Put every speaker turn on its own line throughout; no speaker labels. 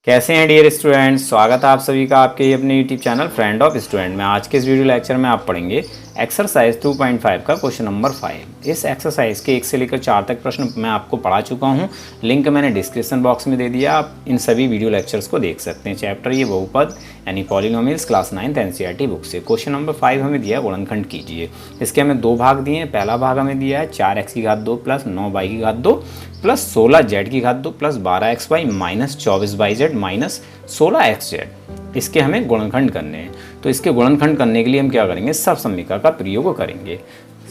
कैसे हैं dear students, स्वागत है आप सभी का आपके अपने YouTube channel friend of student में। आज के इस वीडियो लेक्चर में आप पढ़ेंगे एक्सरसाइज 2.5 का क्वेश्चन नंबर 5। इस एक्सरसाइज के 1 से लेकर 4 तक प्रश्न मैं आपको पढ़ा चुका हूं। लिंक मैंने डिस्क्रिप्शन बॉक्स में दे दिया, आप इन सभी वीडियो लेक्चर्स को देख सकते हैं। चैप्टर ये बहुपद यानी polynomials class 9th NCERT book से। क्वेश्चन नंबर 5 हमें दिया गुणनखंड कीजिए। इसके हमें 2 भाग दिए हैं। पहला भाग हमें दिया है 4x की घात 2 प्लस 9y की घात 2 प्लस 16z की घात 2 plus 12xy minus 24yz minus 16xz। इसके हमें गुणनखंड करने हैं। तो इसके गुणनखंड करने के लिए हम क्या करेंगे, सर्वसम्मिका का प्रयोग करेंगे।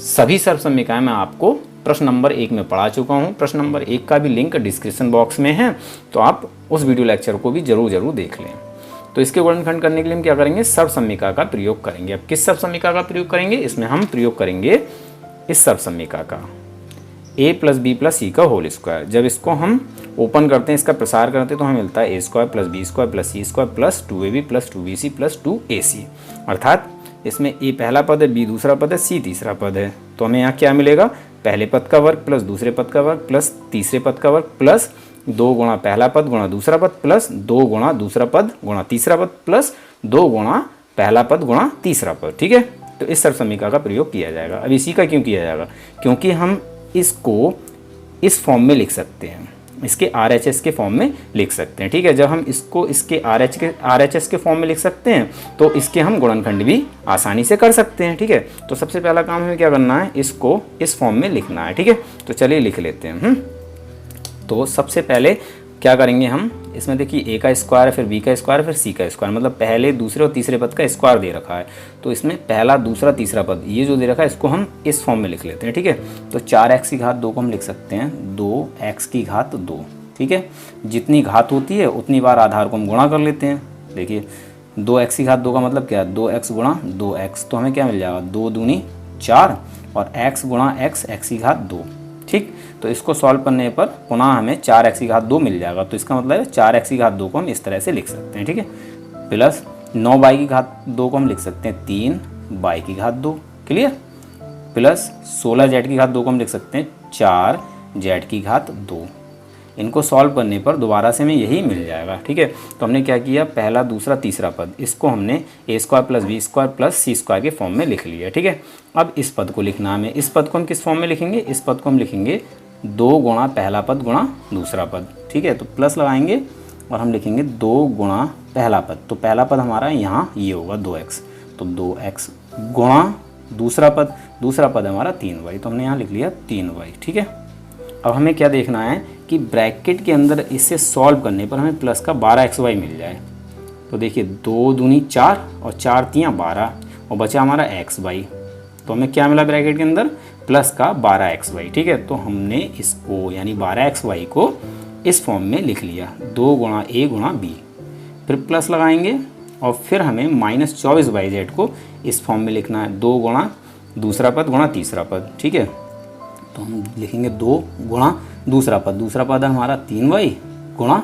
सभी सर्वसम्मिकाएं मैं आपको प्रश्न नंबर 1 में पढ़ा चुका हूं। प्रश्न नंबर 1 का भी लिंक डिस्क्रिप्शन बॉक्स में है, तो आप उस वीडियो लेक्चर को भी जरूर देख लें। तो इसके गुणनखंड करने के लिए हम क्या करेंगे, सर्वसम्मिका का प्रयोग करेंगे। अब किस सर्वसम्मिका का प्रयोग करेंगे, इसमें हम प्रयोग करेंगे इस सर्वसम्मिका का a प्लस बी प्लस सी का होल स्क्वायर। जब इसको हम ओपन करते हैं, इसका प्रसार करते हैं, तो हमें मिलता है a square plus B square plus C square plus 2ab plus 2bc plus 2ac। अर्थात इसमें a पहला पद है, b दूसरा पद है, c तीसरा पद है। तो हमें यहाँ क्या मिलेगा, पहले पद का वर्ग प्लस दूसरे पद का वर्ग प्लस तीसरे पद का वर्ग प्लस 2 गुणा पहला पद गुणा दूसरा पद प्लस 2 गुणा दूसरा पद गुणा तीसरा पद प्लस 2 गुणा पहला पद गुणा तीसरा पद। ठीक है, तो इस सर्वसम्मिका का प्रयोग किया जाएगा। अब इसी का क्यों किया जाएगा, क्योंकि हम इसको इस फॉर्म में लिख सकते हैं, इसके RHS के फॉर्म में लिख सकते हैं। ठीक है, जब हम इसको इसके RHS के फॉर्म में लिख सकते हैं, तो इसके हम गुणनखंड भी आसानी से कर सकते हैं। ठीक है, तो सबसे पहला काम हमें क्या करना है, इसको इस फॉर्म में लिखना है। ठीक है, तो चलिए लिख लेते हैं। तो सबसे पहले क्या करेंगे हम, इसमें देखिए a का स्क्वायर है, फिर b का स्क्वायर है, फिर c का स्क्वायर, मतलब पहले दूसरे और तीसरे पद का स्क्वायर दे रखा है। तो इसमें पहला दूसरा तीसरा पद ये जो दे रखा है, इसको हम इस फॉर्म में लिख लेते हैं। ठीक है, तो 4x की घात 2 को हम लिख सकते हैं 2x की घात 2। ठीक है, जितनी घात होती है उतनी बार आधार को हम गुणा कर लेते हैं। देखिए 2x की घात 2 का मतलब क्या है, 2x गुणा 2x, तो हमें क्या मिल जाएगा, 2 दूनी 4 और x गुणा x, x की घात 2। ठीक, तो इसको सॉल्व करने पर पुनः हमें 4x की घात 2 मिल जाएगा। तो इसका मतलब है 4x की घात 2 को हम इस तरह से लिख सकते हैं। ठीक है, प्लस 9y की घात 2 को हम लिख सकते हैं 3y की घात 2। क्लियर, प्लस 16z की घात 2 को हम लिख सकते हैं 4z की घात 2। इनको सॉल्व करने पर दोबारा से हमें यही मिल जाएगा। ठीक है, तो हमने क्या किया, पहला दूसरा तीसरा पद इसको हमने a square plus B square plus C square के फॉर्म में लिख लिया। ठीक है, अब इस पद को लिखना हमें। इस पद को हम किस फॉर्म में लिखेंगे, इस पद को हम लिखेंगे 2 गुणा पहला पद गुणा दूसरा पद। ठीक है, तो प्लस लगाएंगे और हम लिखेंगे 2 गुणा पहला पद, तो पहला पद हमारा यहाँ ये होगा 2x, तो 2x गुणा दूसरा पद हमारा 3y, तो हमने यहाँ लिख लिया 3y। ठीक है, अब हमें क्या देखना है कि ब्रैकेट के अंदर इसे सॉल्व करने पर हमें प्लस का 12xy मिल जाए। तो देखिए 2 दूनी 4 और 4 तियाँ 12 और बचा हमारा xy, तो हमें क्या मिला ब्रैकेट के अंदर, प्लस का 12xy। ठीक है, तो हमने इसको यानी 12xy को इस फॉर्म में लिख लिया, 2 गुणा a गुणा b, फिर प्लस लगाएंगे और फिर हमें माइनस 24yz को इस फॉर्म में लिखना है, 2 गुणा दूसरा पद गुणा तीसरा पद। ठीक है, तो हम लिखेंगे 2 गुणा दूसरा पद हमारा 3y गुणा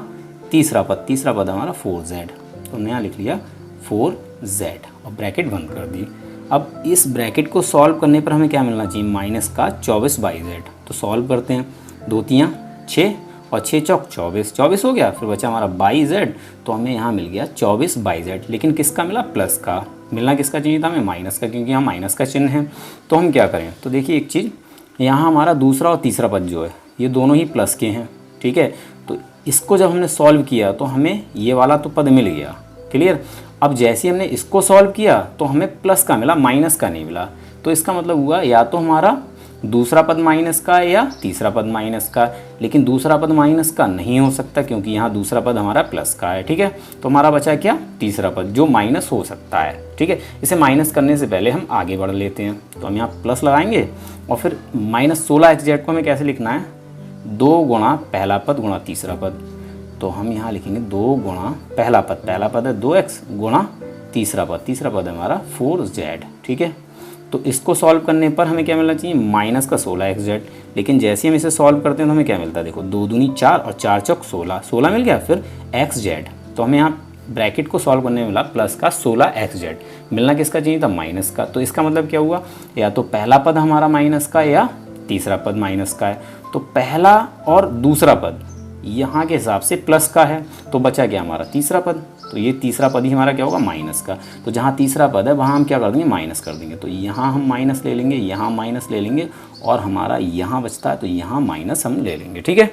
तीसरा पद हमारा 4z, तो हमने यहाँ लिख लिया 4z और ब्रैकेट बंद कर दी। अब इस ब्रैकेट को सॉल्व करने पर हमें क्या मिलना चाहिए, माइनस का 24yz। तो सॉल्व करते हैं, 2 तियाँ 6 और 6 चौक 24 हो गया, फिर बचा हमारा yz, तो हमें यहाँ मिल गया 24yz। लेकिन किसका मिला, प्लस का। मिलना किसका चाहिए था, हमें माइनस का, क्योंकि यहाँ माइनस का चिन्ह है। तो हम क्या करें, तो देखिए एक चीज़, यहाँ हमारा दूसरा और तीसरा पद जो है ये दोनों ही प्लस के हैं। ठीक है, तो इसको जब हमने सॉल्व किया तो हमें ये वाला तो पद मिल गया। क्लियर, अब जैसे हमने इसको सॉल्व किया तो हमें प्लस का मिला, माइनस का नहीं मिला। तो इसका मतलब हुआ या तो हमारा दूसरा पद माइनस का है या तीसरा पद माइनस का, लेकिन दूसरा पद माइनस का नहीं हो सकता क्योंकि यहाँ दूसरा पद हमारा प्लस का है। ठीक है, तो हमारा बचा क्या, तीसरा पद जो माइनस हो सकता है। ठीक है, इसे माइनस करने से पहले हम आगे बढ़ लेते हैं, तो हम यहाँ प्लस लगाएंगे और फिर माइनस 16xz को हमें कैसे लिखना है, 2 गुणा पहला पद गुणा तीसरा पद। तो हम यहाँ लिखेंगे 2 गुणा पहला पद है 2x गुणा तीसरा पद है हमारा 4z। ठीक है, तो इसको सॉल्व करने पर हमें क्या मिलना चाहिए, माइनस का 16xz। लेकिन जैसे हम इसे सॉल्व करते हैं तो हमें क्या मिलता है, देखो 2 दूनी 4 और 4 चौक 16 मिल गया, फिर xz। तो हमें यहाँ ब्रैकेट को सॉल्व करने में मिला प्लस का 16xz। मिलना किसका चाहिए था, माइनस का। तो इसका मतलब क्या हुआ, या तो पहला पद हमारा माइनस का या तीसरा पद माइनस का है। तो पहला और दूसरा पद यहाँ के हिसाब से प्लस का है, तो बचा क्या हमारा तीसरा पद। तो ये तीसरा पद ही हमारा क्या होगा, माइनस का। तो जहाँ तीसरा पद है वहाँ हम क्या कर देंगे, माइनस कर देंगे। तो यहाँ हम माइनस ले लेंगे, यहाँ माइनस ले लेंगे, और हमारा यहाँ बचता है तो यहाँ माइनस हम ले लेंगे। ठीक है,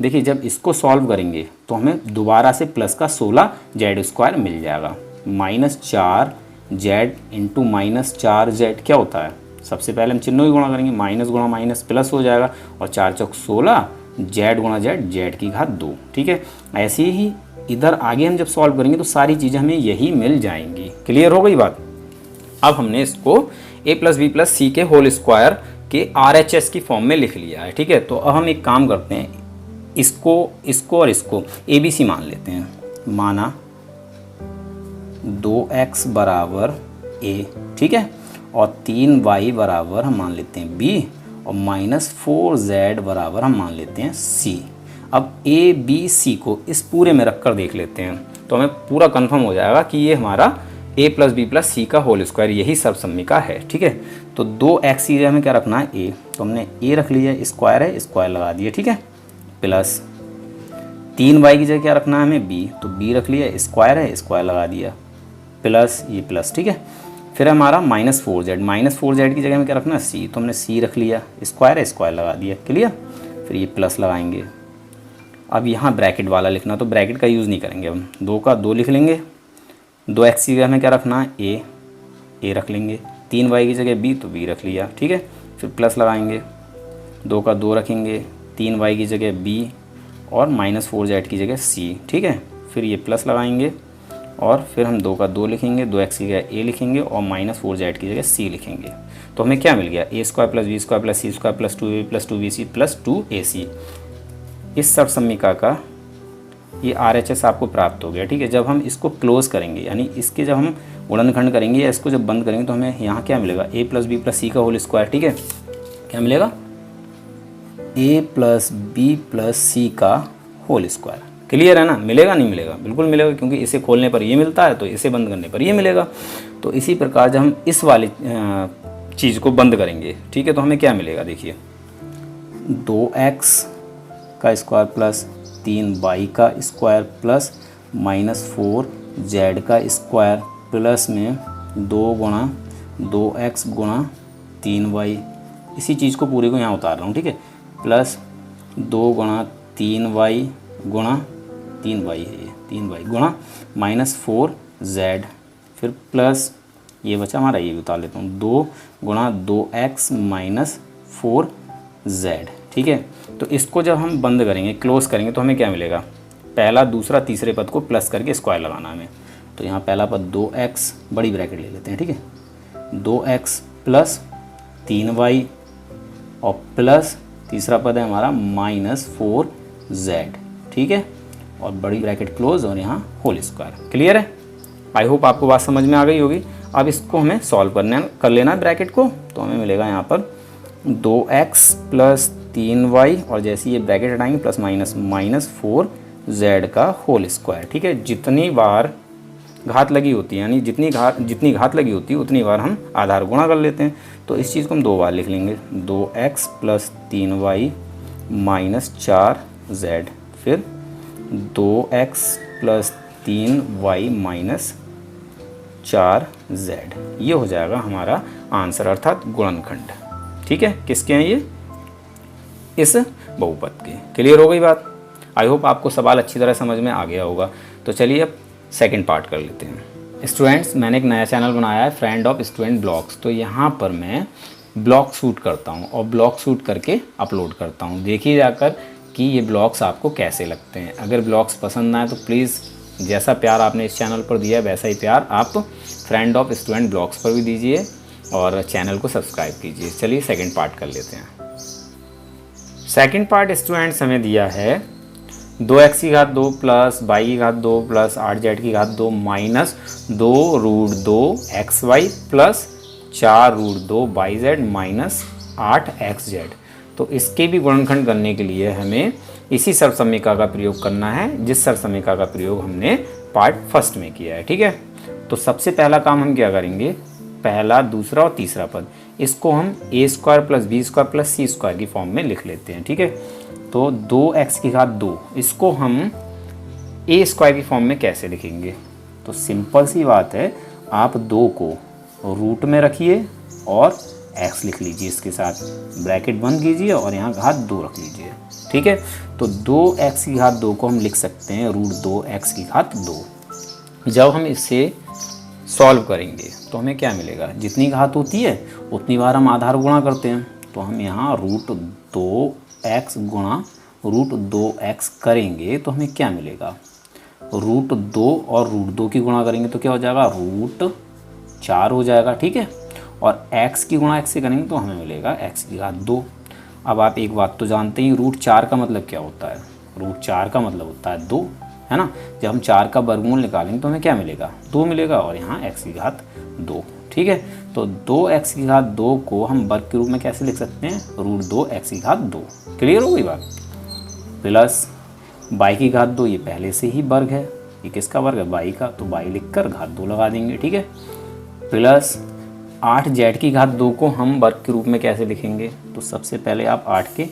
देखिए जब इसको सॉल्व करेंगे तो हमें दोबारा से प्लस का 16z² मिल जाएगा। -4z इंटू -4z क्या होता है, सबसे पहले हम चिन्हों की गुणा करेंगे, माइनस गुणा माइनस प्लस हो जाएगा, और 4 चौक 16, z गुणा z की घात 2। ठीक है, ऐसे ही इधर आगे हम जब सॉल्व करेंगे तो सारी चीज़ें हमें यही मिल जाएंगी। क्लियर हो गई बात। अब हमने इसको a + b + c के होल स्क्वायर के RHS की फॉर्म में लिख लिया है। ठीक है, तो अब हम एक काम करते हैं, इसको और इसको ABC मान लेते हैं। माना 2x बराबर a, ठीक है, और 3y बराबर हम मान लेते हैं b, और -4z बराबर हम मान लेते हैं c। अब a b c को इस पूरे में रख कर देख लेते हैं तो हमें पूरा कंफर्म हो जाएगा कि ये हमारा a + b + c का होल स्क्वायर यही सर्वसम्मिका है। ठीक है, तो 2x की जगह हमें क्या रखना है, a, तो हमने a रख लिया, स्क्वायर है, स्क्वायर लगा दिया। ठीक है, प्लस 3y की जगह क्या रखना है हमें, b, तो b रख लिया, स्क्वायर है, स्क्वायर लगा दिया, प्लस ये प्लस। ठीक है, फिर हमारा -4z की जगह में क्या रखना है, c, तो हमने c रख लिया, स्क्वायर है, स्क्वायर लगा दिया। क्लियर, फिर ये प्लस लगाएंगे। अब यहाँ ब्रैकेट वाला लिखना, तो ब्रैकेट का यूज़ नहीं करेंगे हम, 2 का 2 लिख लेंगे। 2x की जगह में क्या रखना है, a रख लेंगे, 3y की जगह b, तो b रख लिया। ठीक है, फिर प्लस लगाएंगे, 2 का 2 रखेंगे, 3y की जगह b, और -4z की जगह c। ठीक है, फिर ये प्लस लगाएंगे, और फिर हम 2 का 2 लिखेंगे, 2x की जगह a लिखेंगे, और -4z की जगह c लिखेंगे। तो हमें क्या मिल गया, a² + b² + c² + 2ab + 2bc + 2ac। इस सर्वसम्मिका का ये RHS आपको प्राप्त हो गया। ठीक है, जब हम इसको क्लोज करेंगे, यानी इसके जब हम गुणनखंड करेंगे या इसको जब बंद करेंगे, तो हमें यहाँ क्या मिलेगा, a + b + c का होल स्क्वायर। ठीक है, क्या मिलेगा, a + b + c का होल स्क्वायर। क्लियर है ना, मिलेगा नहीं मिलेगा, बिल्कुल मिलेगा, क्योंकि इसे खोलने पर ये मिलता है तो इसे बंद करने पर ये मिलेगा। तो इसी प्रकार जब हम इस वाली चीज़ को बंद करेंगे, ठीक है, तो हमें क्या मिलेगा, देखिए 2x का स्क्वायर प्लस 3y का स्क्वायर प्लस -4z का स्क्वायर प्लस में 2 गुणा 2x गुणा 3y, इसी चीज़ को पूरे को यहाँ उतार रहा हूँ। ठीक है, प्लस 2 गुणा 3y गुणा 3y है ये, 3y गुणा -4z, फिर प्लस ये बचा हमारा, ये भी उतार लेता हूँ, 2 गुणा 2x -4z। ठीक है, तो इसको जब हम बंद करेंगे, क्लोज करेंगे, तो हमें क्या मिलेगा, पहला दूसरा तीसरे पद को प्लस करके स्क्वायर लगाना हमें। तो यहाँ पहला पद 2x, बड़ी ब्रैकेट ले लेते हैं। ठीक है, 2x प्लस 3y, और प्लस तीसरा पद है हमारा -4z। ठीक है, और बड़ी ब्रैकेट क्लोज, और यहाँ होल स्क्वायर। क्लियर है, आई होप आपको बात समझ में आ गई होगी। अब इसको हमें सॉल्व कर लेना है ब्रैकेट को, तो हमें मिलेगा यहाँ पर 2x प्लस 3y, और जैसे ये ब्रैकेट हटाएंगे प्लस माइनस -4z का होल स्क्वायर। ठीक है, जितनी बार घात लगी होती है, यानी जितनी घात लगी होती है उतनी बार हम आधार गुणा कर लेते हैं। तो इस चीज़ को हम 2 बार लिख लेंगे, 2x प्लस 3y -4z, फिर 2x प्लस 3y -4z। ये हो जाएगा हमारा आंसर, अर्थात गुणनखंड। ठीक है, किसके हैं ये, इस बहुपद के। क्लियर हो गई बात। आई होप आपको सवाल अच्छी तरह समझ में आ गया होगा। तो चलिए अब सेकंड पार्ट कर लेते हैं। स्टूडेंट्स, मैंने एक नया चैनल बनाया है, फ्रेंड ऑफ स्टूडेंट ब्लॉग्स। तो यहाँ पर मैं ब्लॉग शूट करता हूँ और ब्लॉग शूट करके अपलोड करता हूँ। देखिए जाकर कि ये ब्लॉग्स आपको कैसे लगते हैं। अगर ब्लॉग्स पसंद आए तो प्लीज़ जैसा प्यार आपने इस चैनल पर दिया है वैसा ही प्यार आप फ्रेंड ऑफ स्टूडेंट ब्लॉग्स पर भी दीजिए और चैनल को सब्सक्राइब कीजिए। चलिए सेकंड पार्ट कर लेते हैं। सेकंड पार्ट स्टूडेंट्स हमें दिया है 2x की घात 2 प्लस y की घात 2 प्लस 8z की घात 2 minus 2√2xy plus 4√2yz minus 8xz। तो इसके भी गुणनखंड करने के लिए हमें इसी सर्वसम्मिका का प्रयोग करना है जिस सर्वसम्मिका का प्रयोग हमने पार्ट फर्स्ट में किया है। ठीक है, तो सबसे पहला काम हम क्या करेंगे, पहला दूसरा और तीसरा पद इसको हम a² + b² + c² की फॉर्म में लिख लेते हैं। ठीक है, तो 2x की घात 2, इसको हम ए स्क्वायर की फॉर्म में कैसे लिखेंगे? तो सिंपल सी बात है, आप 2 को रूट में रखिए और x लिख लीजिए, इसके साथ ब्रैकेट बंद कीजिए और यहाँ घात 2 रख लीजिए। ठीक है, तो 2x की घात 2 को हम लिख सकते हैं रूट 2x की घात 2। जब हम इसे सॉल्व करेंगे तो हमें क्या मिलेगा? जितनी घात होती है उतनी बार हम आधार गुणा करते हैं, तो हम यहाँ रूट 2x गुणा रूट 2x करेंगे तो हमें क्या मिलेगा? रूट 2 और रूट 2 की गुणा करेंगे तो क्या हो जाएगा? रूट 4 हो जाएगा। ठीक है, और x की गुणा x से करेंगे तो हमें मिलेगा x की घात 2। अब आप एक बात तो जानते ही, रूट 4 का मतलब क्या होता है? रूट 4 का मतलब होता है 2, है ना। जब हम 4 का वर्गमूल निकालेंगे तो हमें क्या मिलेगा? 2 मिलेगा, और यहाँ x की घात 2। ठीक है, तो 2x की घात 2 को हम वर्ग के रूप में कैसे लिख सकते हैं? रूट 2x की घात 2। क्लियर हो गई बात? प्लस y की घात 2, ये पहले से ही वर्ग है, ये किसका वर्ग है? y का, तो y लिखकर घात 2 लगा देंगे। ठीक है, प्लस 8z की घात 2 को हम वर्ग के रूप में कैसे लिखेंगे? तो सबसे पहले आप 8 के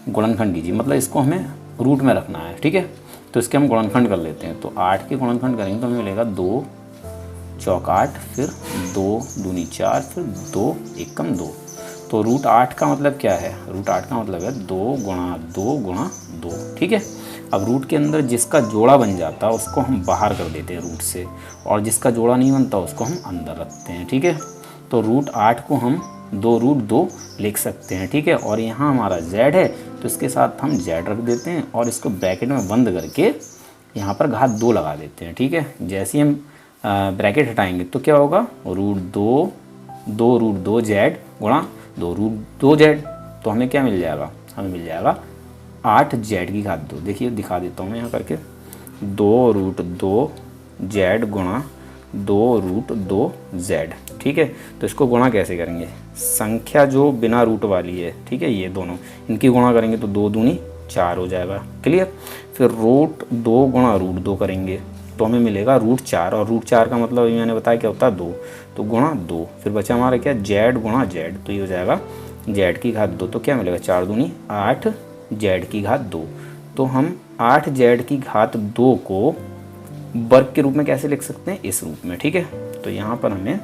गुणनखंड कीजिए, मतलब इसको हमें रूट में रखना है। ठीक है, तो इसके हम गुणनखंड कर लेते हैं। तो 8 के गुणनखंड करेंगे तो हमें मिलेगा 2 चौक 8, फिर 2 दूनी 4, फिर 2 एकम 2। तो रूट 8 का मतलब क्या है? रूट 8 का मतलब है 2 गुणा 2 गुणा 2। ठीक है, अब रूट के अंदर जिसका जोड़ा बन जाता है उसको हम बाहर कर देते हैं रूट से, और जिसका जोड़ा नहीं बनता उसको हम अंदर रखते हैं। ठीक है, तो रूट 8 को हम 2 रूट 2 लिख सकते हैं। ठीक है, और यहाँ हमारा z है तो इसके साथ हम z रख देते हैं और इसको ब्रैकेट में बंद करके यहाँ पर घात 2 लगा देते हैं। ठीक है, जैसे ही हम ब्रैकेट हटाएंगे तो क्या होगा? रूट 2 रूट 2z गुणा 2 रूट 2z, तो हमें क्या मिल जाएगा? हमें मिल जाएगा 8z की घात 2। देखिए दिखा देता हूँ मैं यहाँ करके, 2 रूट 2z गुणा 2 रूट 2z। ठीक है, तो इसको गुणा कैसे करेंगे? संख्या जो बिना रूट वाली है, ठीक है, ये दोनों इनकी गुणा करेंगे तो 2 दूनी 4 हो जाएगा। क्लियर? फिर रूट 2 गुणा रूट 2 करेंगे तो हमें मिलेगा रूट 4, और रूट 4 का मतलब मैंने बताया क्या होता है? 2, तो गुणा 2। फिर बचा हमारा क्या? z गुणा z, तो ये हो जाएगा z की घात 2। तो क्या मिलेगा? 4 दूनी 8 z की घात 2। तो हम 8z की घात 2 को वर्ग के रूप में कैसे लिख सकते हैं? इस रूप में। ठीक है, तो यहाँ पर हमें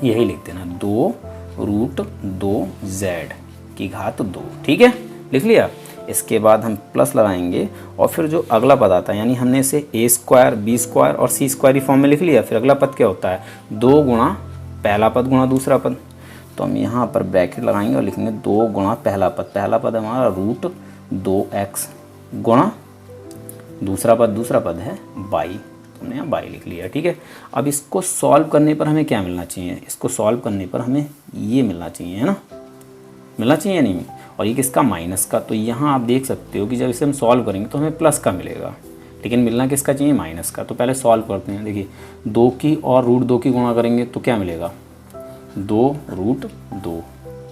यही लिख देना, 2 रूट 2z की घात 2। ठीक है, लिख लिया। इसके बाद हम प्लस लगाएंगे और फिर जो अगला पद आता है, यानी हमने इसे a स्क्वायर b स्क्वायर और c स्क्वायर की फॉर्म में लिख लिया। फिर अगला पद क्या होता है? 2 गुणा पहला पद गुणा दूसरा पद। तो हम यहाँ पर ब्रैकेट लगाएंगे और लिखेंगे 2 गुणा पहला पद। पहला पद हमारा रूट 2x गुणा दूसरा पद है y, हमने यहाँ y लिख लिया। ठीक है, अब इसको सॉल्व करने पर हमें क्या मिलना चाहिए? इसको सॉल्व करने पर हमें ये मिलना चाहिए, है ना, मिलना चाहिए या नहीं? और ये किसका? माइनस का। तो यहाँ आप देख सकते हो कि जब इसे हम सॉल्व करेंगे तो हमें प्लस का मिलेगा, लेकिन मिलना किसका चाहिए? माइनस का। तो पहले सॉल्व करते हैं। देखिए 2 की और रूट 2 की गुणा करेंगे तो क्या मिलेगा? 2 रूट 2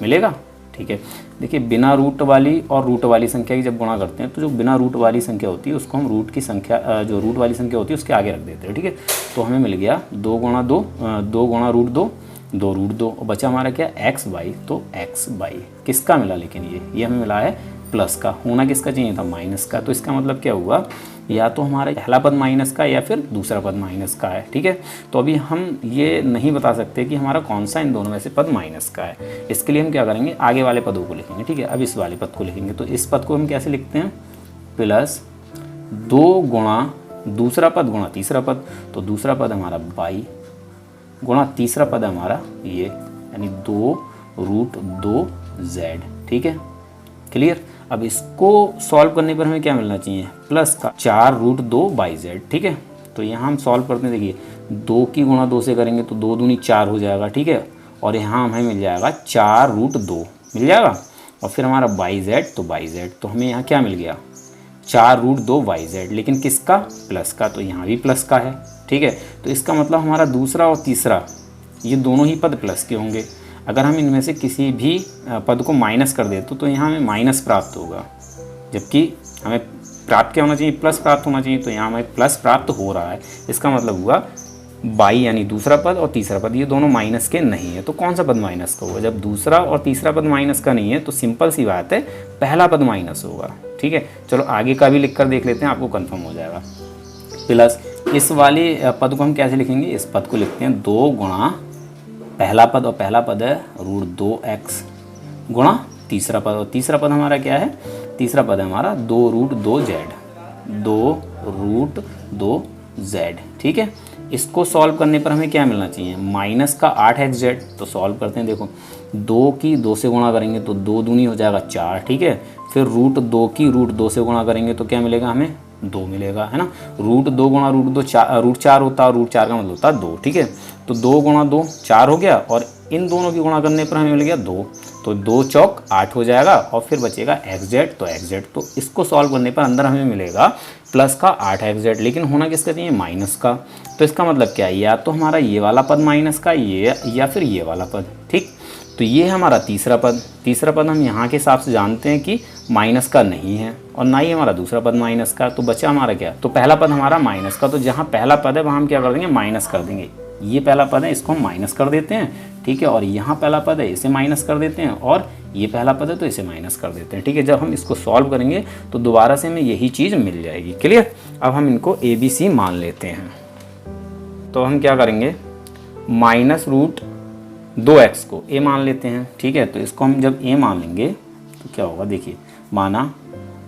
मिलेगा। ठीक है, देखिए बिना रूट वाली और रूट वाली संख्या की जब गुणा करते हैं तो जो बिना रूट वाली संख्या होती है उसको हम रूट की संख्या, जो रूट वाली संख्या होती है उसके आगे रख देते हैं। ठीक है, तो हमें मिल गया 2 गुणा रूट 2, 2 रूट 2, और बचा हमारा क्या? X Y. तो एक्स वाई किसका मिला? लेकिन ये हमें मिला है प्लस का। होना किसका चाहिए था? माइनस का। तो इसका मतलब क्या हुआ? या तो हमारा पहला पद माइनस का या फिर दूसरा पद माइनस का है। ठीक है, तो अभी हम ये नहीं बता सकते कि हमारा कौन सा इन दोनों में से पद माइनस का है। इसके लिए हम क्या करेंगे? आगे वाले पदों को लिखेंगे। ठीक है, अब इस वाले पद को लिखेंगे। तो इस पद को हम कैसे लिखते हैं? प्लस 2 गुणा दूसरा पद गुणा तीसरा पद। तो दूसरा पद हमारा y गुणा तीसरा पद हमारा ये, यानी 2 रूट 2z। ठीक है, क्लियर? अब इसको सॉल्व करने पर हमें क्या मिलना चाहिए? प्लस का 4 रूट 2yz। ठीक है, तो यहाँ हम सॉल्व करते हैं। देखिए 2 की गुणा 2 से करेंगे तो 2 दूनी 4 हो जाएगा। ठीक है, और यहाँ हमें मिल जाएगा 4 रूट 2 मिल जाएगा, और फिर हमारा yz, तो yz, तो हमें यहाँ क्या मिल गया? 4 रूट 2yz, लेकिन किसका? प्लस का। तो यहाँ भी प्लस का है। ठीक है, तो इसका मतलब हमारा दूसरा और तीसरा ये दोनों ही पद प्लस के होंगे। अगर हम इनमें से किसी भी पद को माइनस कर दें तो यहाँ हमें माइनस प्राप्त होगा, जबकि हमें प्राप्त क्या होना चाहिए? प्लस प्राप्त होना चाहिए। तो यहाँ हमें प्लस प्राप्त हो रहा है, इसका मतलब हुआ बाई यानी दूसरा पद और तीसरा पद ये दोनों माइनस के नहीं है, तो कौन सा पद माइनस का होगा? जब दूसरा और तीसरा पद माइनस का नहीं है तो सिंपल सी बात है पहला पद माइनस होगा। ठीक है, चलो आगे का भी लिख कर देख लेते हैं, आपको कंफर्म हो जाएगा। प्लस इस वाले पद को हम कैसे लिखेंगे? इस पद को लिखते हैं 2 गुणा पहला पद, और पहला पद है √2x गुणा तीसरा पद, और तीसरा पद हमारा क्या है? तीसरा पद है हमारा 2√2z, 2√2z। ठीक है, इसको सॉल्व करने पर हमें क्या मिलना चाहिए? माइनस का 8xz। तो सॉल्व करते हैं, देखो 2 की 2 से गुणा करेंगे तो 2 दूनी हो जाएगा 4। ठीक है, फिर √2 की √2 से गुणा करेंगे तो क्या मिलेगा हमें? 2 मिलेगा, है ना। √2 गुणा √2 √4 होता है, और √4 का मतलब होता है 2। ठीक है, तो 2 गुणा 2 4 हो गया, और इन दोनों की गुणा करने पर हमें मिल गया 2, तो 2 चौक 8 हो जाएगा, और फिर बचेगा xz। तो xz, तो इसको सॉल्व करने पर अंदर हमें मिलेगा प्लस का 8xz, लेकिन होना किसका चाहिए? माइनस का। तो इसका मतलब क्या है? या तो हमारा ये वाला पद माइनस का, ये या फिर ये वाला पद। ठीक, तो ये है हमारा तीसरा पद। तीसरा पद हम यहाँ के हिसाब से जानते हैं कि माइनस का नहीं है, और ना ही हमारा दूसरा पद माइनस का। तो बचा हमारा क्या? तो पहला पद हमारा माइनस का, तो जहाँ पहला पद है वहाँ हम क्या कर देंगे? माइनस कर देंगे। ये पहला पद है, इसको हम माइनस कर देते हैं। ठीक है, और यहाँ पहला पद है, इसे माइनस कर देते हैं, और ये पहला पद है तो इसे माइनस कर देते हैं। ठीक है, जब हम इसको सॉल्व करेंगे तो दोबारा से हमें यही चीज़ मिल जाएगी। क्लियर? अब हम इनको ABC मान लेते हैं। तो हम क्या करेंगे? -√2x को a मान लेते हैं। ठीक है, तो इसको हम जब a मान लेंगे तो क्या होगा? देखिए, माना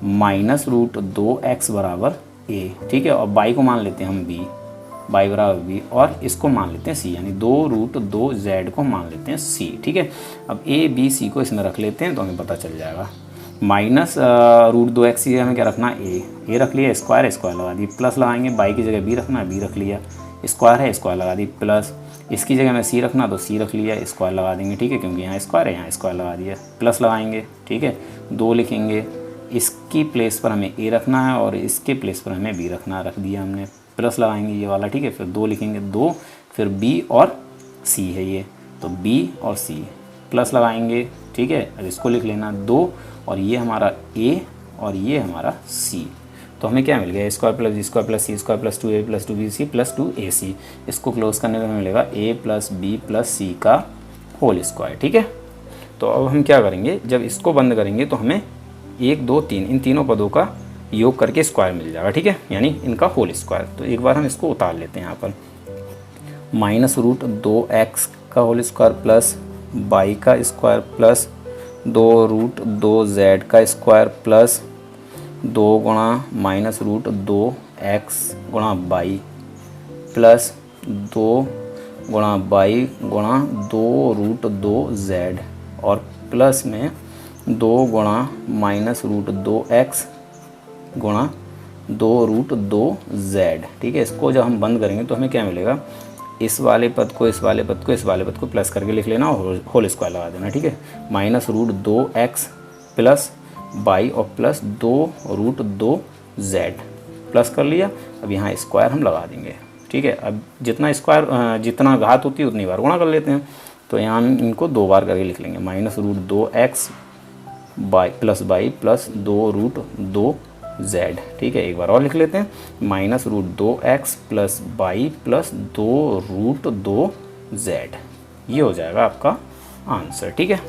-√2x बराबर a। ठीक है, और y को मान लेते हैं हम b, y बराबर b, और इसको मान लेते हैं c, यानी 2√2z को मान लेते हैं c। ठीक है, अब a b c को इसमें रख लेते हैं तो हमें पता चल जाएगा। -√2x हमें क्या रखना? a रख लिया, स्क्वायर लगा दी, प्लस लगाएंगे, y की जगह b रखना, b रख लिया, स्क्वायर है स्क्वायर लगा दी, प्लस इसकी जगह में c रखना तो c रख लिया, स्क्वायर लगा देंगे। ठीक है, क्योंकि यहाँ स्क्वायर है, यहाँ स्क्वायर लगा दिया, प्लस लगाएंगे। ठीक है, 2 लिखेंगे, इसकी प्लेस पर हमें a रखना है और इसके प्लेस पर हमें b रखना, रख दिया हमने, प्लस लगाएंगे ये वाला। ठीक है, फिर 2 लिखेंगे, 2 फिर b और c है ये, तो b और c प्लस लगाएंगे। ठीक है, अब इसको लिख लेना 2, और ये हमारा a और ये हमारा c। तो हमें क्या मिल गया? Square plus b square plus c square plus 2a plus 2bc plus 2ac। इसको क्लोज करने पर हमें मिलेगा a plus b plus c का होल स्क्वायर। ठीक है, तो अब हम क्या करेंगे? जब इसको बंद करेंगे तो हमें 1 2 3 इन तीनों पदों का योग करके स्क्वायर मिल जाएगा। ठीक है, यानी इनका होल स्क्वायर। तो एक बार हम इसको उतार लेते हैं यहाँ पर, -√2x का होल स्क्वायर प्लस y का स्क्वायर प्लस 2√2z का स्क्वायर प्लस 2 गुणा -√2x गुणा y प्लस 2 गुणा y गुणा 2√2z, और प्लस में 2 गुणा -√2x गुणा 2√2z। ठीक है, इसको जब हम बंद करेंगे तो हमें क्या मिलेगा? इस वाले पद को इस वाले पद को इस वाले पद को प्लस करके लिख लेना और होल स्क्वायर लगा देना। ठीक है, -√2x प्लस y और प्लस 2√2z प्लस कर लिया। अब यहाँ स्क्वायर हम लगा देंगे। ठीक है, अब जितना घात होती है उतनी बार गुणा कर लेते हैं, तो यहाँ हम इनको 2 बार करके लिख लेंगे, -√2x plus y plus 2√2z। ठीक है, एक बार और लिख लेते हैं, -√2x plus y plus 2√2z। ये हो जाएगा आपका आंसर। ठीक है,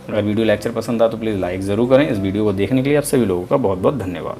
अगर वीडियो लेक्चर पसंद आए तो प्लीज़ लाइक ज़रूर करें। इस वीडियो को देखने के लिए आप सभी लोगों का बहुत बहुत धन्यवाद।